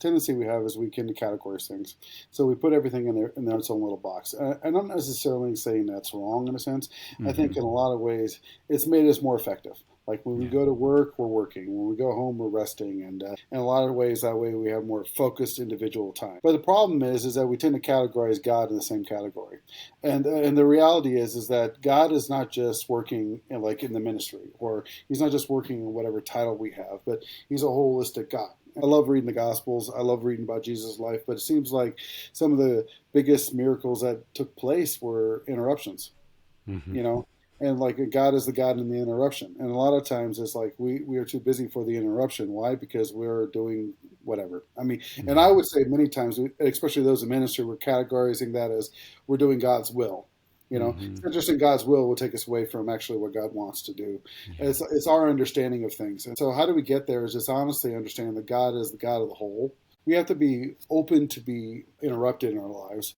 tendency we have is we can categorize things. So we put everything in its own little box. And I'm not necessarily saying that's wrong in a sense. I think in a lot of ways it's made us more effective. Like when we Yeah. go to work, we're working. When we go home, we're resting. And in a lot of ways, that way we have more focused individual time. But the problem is that we tend to categorize God in the same category. And the reality is that God is not just working like in the ministry, or He's not just working in whatever title we have, but He's a holistic God. I love reading the Gospels. I love reading about Jesus' life, but it seems like some of the biggest miracles that took place were interruptions, Hmm. you know? And like God is the God in the interruption. And a lot of times it's like we are too busy for the interruption. Why? Because we're doing whatever. I mean, and Yeah. I would say many times, especially those in ministry, we're categorizing that as we're doing God's will. Hmm. It's interesting. God's will take us away from actually what God wants to do. And Yeah. it's our understanding of things. And so, how do we get there? Is just honestly understanding that God is the God of the whole. We have to be open to be interrupted in our lives,